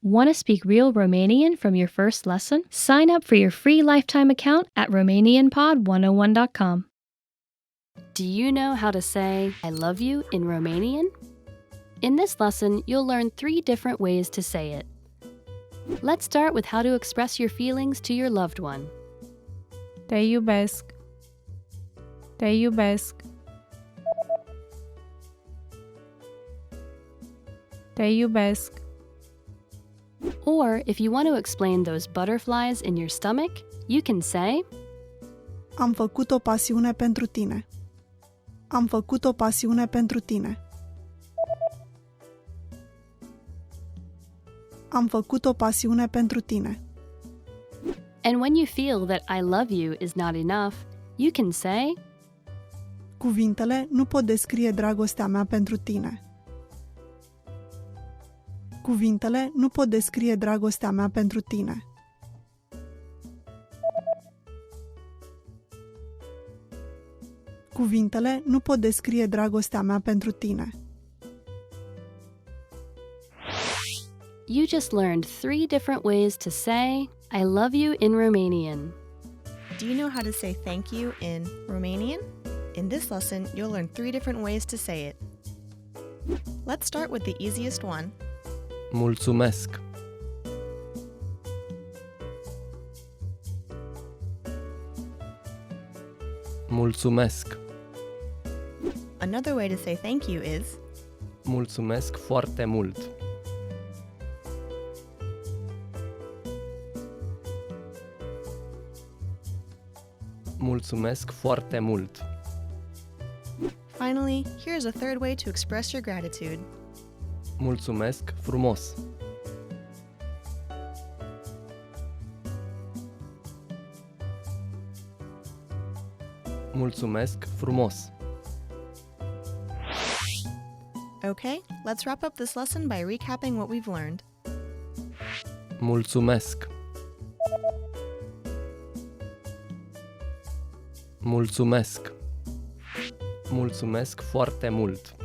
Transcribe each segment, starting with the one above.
Want to speak real Romanian from your first lesson? Sign up for your free lifetime account at RomanianPod101.com. Do you know how to say I love you in Romanian? In this lesson, you'll learn 3 different ways to say it. Let's start with how to express your feelings to your loved one. Te iubesc. Te iubesc. Te iubesc. Or if you want to explain those butterflies in your stomach, you can say, Am făcut o pasiune pentru tine. Am făcut o pasiune pentru tine. Am făcut o pasiune pentru tine. And when you feel that I love you is not enough, you can say, Cuvintele nu pot descrie dragostea mea pentru tine. Cuvintele nu pot descrie dragostea mea pentru tine. Cuvintele nu pot descrie dragostea mea pentru tine. You just learned 3 different ways to say I love you in Romanian. Do you know how to say thank you in Romanian? In this lesson, you'll learn 3 different ways to say it. Let's start with the easiest one. Mulțumesc. Mulțumesc. Another way to say thank you is Mulțumesc foarte mult. Mulțumesc foarte mult. Finally, here's a third way to express your gratitude. Mulțumesc frumos. Mulțumesc frumos. Okay, let's wrap up this lesson by recapping what we've learned. Mulțumesc. Mulțumesc. Mulțumesc foarte mult.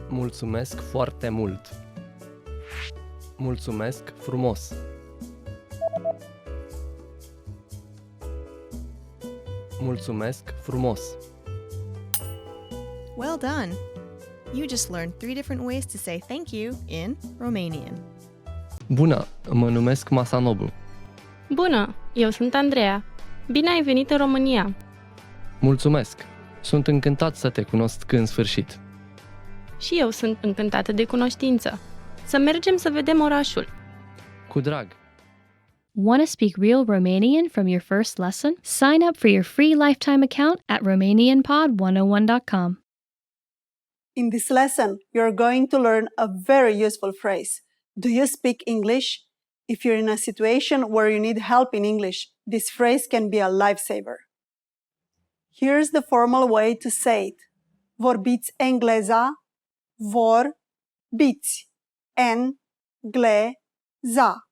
Mulțumesc foarte mult. Mulțumesc frumos. Mulțumesc frumos. Well done! You just learned 3 different ways to say thank you in Romanian. Bună, mă numesc Masanobu. Bună, eu sunt Andreea. Bine ai venit în România. Mulțumesc. Sunt încântat să te cunosc în sfârșit. Și eu sunt încântată de cunoștință. Să mergem să vedem orașul. Cu drag. Want to speak real Romanian from your first lesson? Sign up for your free lifetime account at RomanianPod101.com. In this lesson, you're going to learn a very useful phrase. Do you speak English? If you're in a situation where you need help in English, this phrase can be a lifesaver. Here's the formal way to say it. Vorbiți engleza, vorbiți, engleza.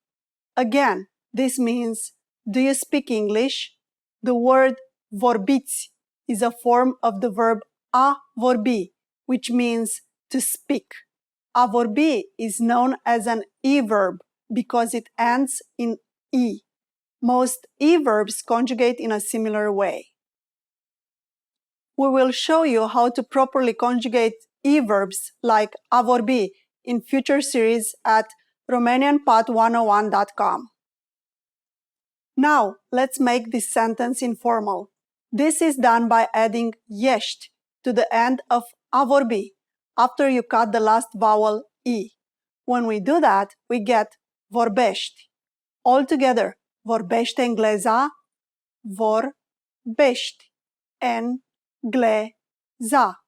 Again, this means, do you speak English? The word vorbiți is a form of the verb a vorbi, which means to speak. A vorbi is known as an e-verb because it ends in e. Most e-verbs conjugate in a similar way. We will show you how to properly conjugate e-verbs like a vorbi in future series at RomanianPod101.com. Now, let's make this sentence informal. This is done by adding ești to the end of a vorbi after you cut the last vowel e. When we do that, we get vorbești. Altogether, vorbește engleza, vorbești engleza.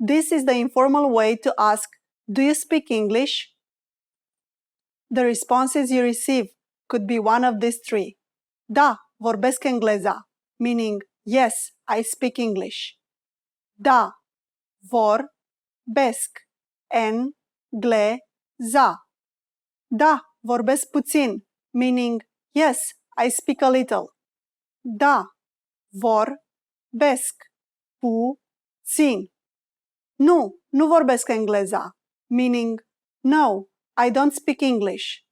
This is the informal way to ask, do you speak English? The responses you receive could be one of these 3. Da, vorbesc engleza, meaning yes, I speak English. Da, vorbesc engleza. Da, vorbesc puțin, meaning yes, I speak a little. Da, vorbesc puțin. Nu, nu vorbesc engleza, meaning no, I don't speak English.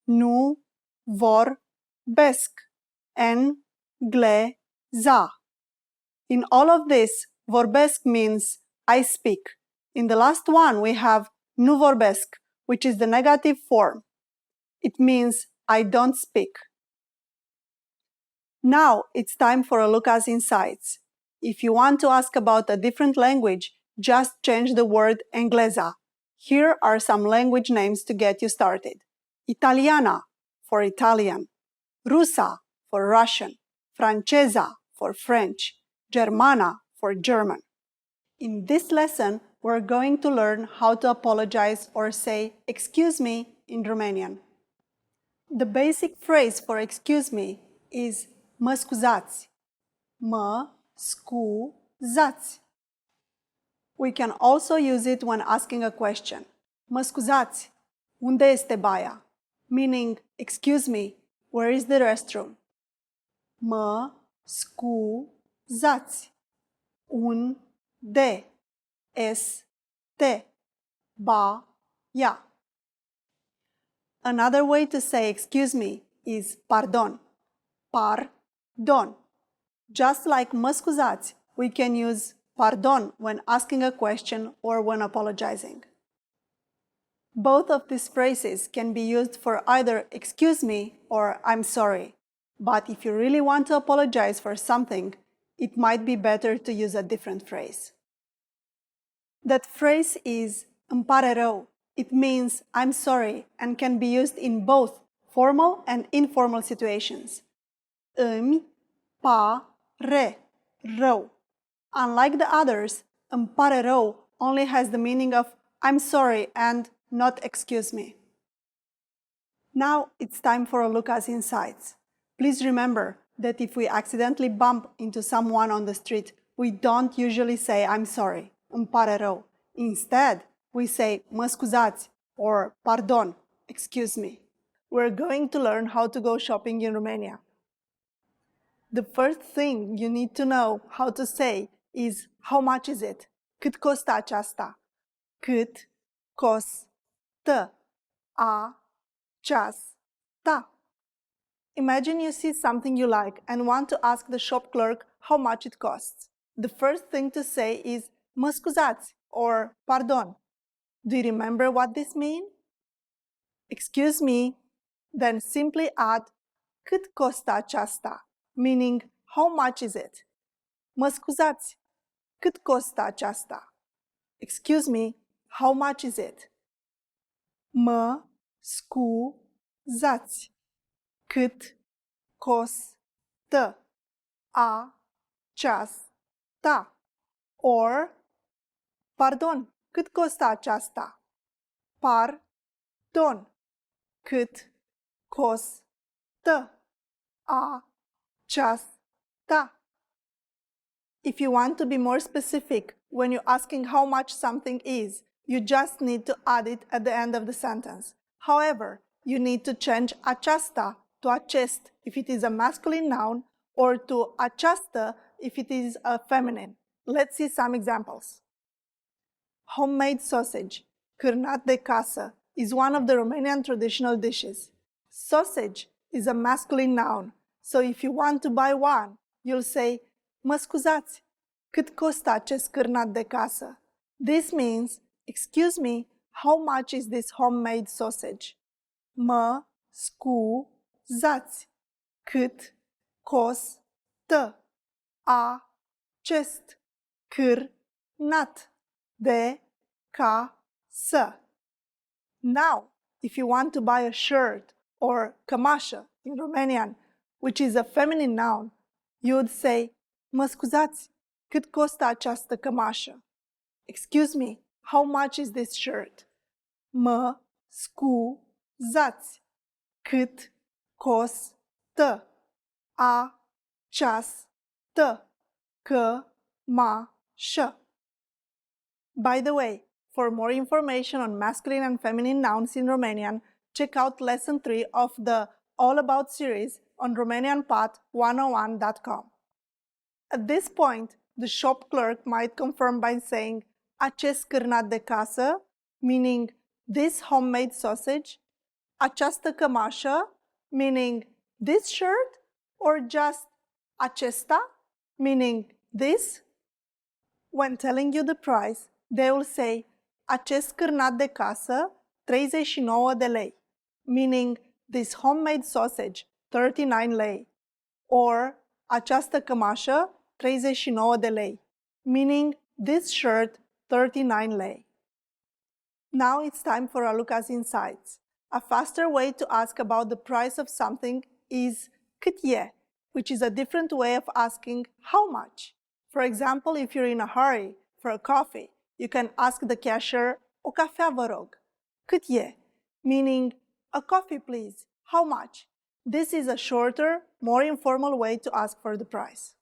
Nu vorbesc engleza. In all of this, vorbesc means I speak. In the last one, we have nu vorbesc, which is the negative form. It means I don't speak. Now it's time for a look at insights. If you want to ask about a different language, just change the word engleza. Here are some language names to get you started. Italiana for Italian, Rusa for Russian, Francesa for French, Germana for German. In this lesson, we're going to learn how to apologize or say excuse me in Romanian. The basic phrase for excuse me is mă scuzați. Mă scuzați. We can also use it when asking a question. Mă scuzați, unde este baia? Meaning, excuse me, where is the restroom? Mă scuzați, unde este baia? Another way to say excuse me is pardon. Pardon. Just like mă scuzați, we can use pardon when asking a question or when apologizing. Both of these phrases can be used for either excuse me or I'm sorry. But if you really want to apologize for something, it might be better to use a different phrase. That phrase is îmi pare rău. It means I'm sorry and can be used in both formal and informal situations. Îmi pare rău. Unlike the others, îmi pare rău only has the meaning of I'm sorry and not excuse me. Now it's time for a look at insights. Please remember that if we accidentally bump into someone on the street, we don't usually say I'm sorry, îmi pare rău. Instead, we say mă scuzați or pardon, excuse me. We're going to learn how to go shopping in Romania. The first thing you need to know how to say is how much is it? Cât costă aceasta? Cât costă aceasta? Imagine you see something you like and want to ask the shop clerk how much it costs. The first thing to say is mă scuzați or pardon. Do you remember what this means? Excuse me, then simply add cât costă aceasta, meaning how much is it? Mă scuzați, cât costă aceasta? Excuse me, how much is it? Mă scuzați, cât costă aceasta? Or, pardon, cât costă aceasta? Pardon, cât costă aceasta? If you want to be more specific when you're asking how much something is, you just need to add it at the end of the sentence. However, you need to change aceasta to acest if it is a masculine noun or to această if it is a feminine. Let's see some examples. Homemade sausage, cârnat de casă, is one of the Romanian traditional dishes. Sausage is a masculine noun, so if you want to buy one, you'll say, mă scuzați, cât costă acest cârnat de casă? This means, excuse me, how much is this homemade sausage? Mă scuzați, cât costă acest cârnat de casă? Now, if you want to buy a shirt or cămașă in Romanian, which is a feminine noun, you would say, mă scuzați, cât costă această cămașă? Excuse me, how much is this shirt? Mă scuzați, cât costă această cămașă? By the way, for more information on masculine and feminine nouns in Romanian, check out Lesson 3 of the All About series on RomanianPod101.com. At this point, the shop clerk might confirm by saying acest cârnat de casă, meaning this homemade sausage, această cămașă, meaning this shirt, or just acesta, meaning this. When telling you the price, they will say acest cârnat de casă, 39 de lei, meaning this homemade sausage, 39 lei, or această cămașă, 39 de lei, meaning this shirt, 39 lei. Now it's time for a look at insights. A faster way to ask about the price of something is cât e, which is a different way of asking how much. For example, if you're in a hurry for a coffee, you can ask the cashier, o cafea vă rog, cât e, meaning a coffee please, how much. This is a shorter, more informal way to ask for the price.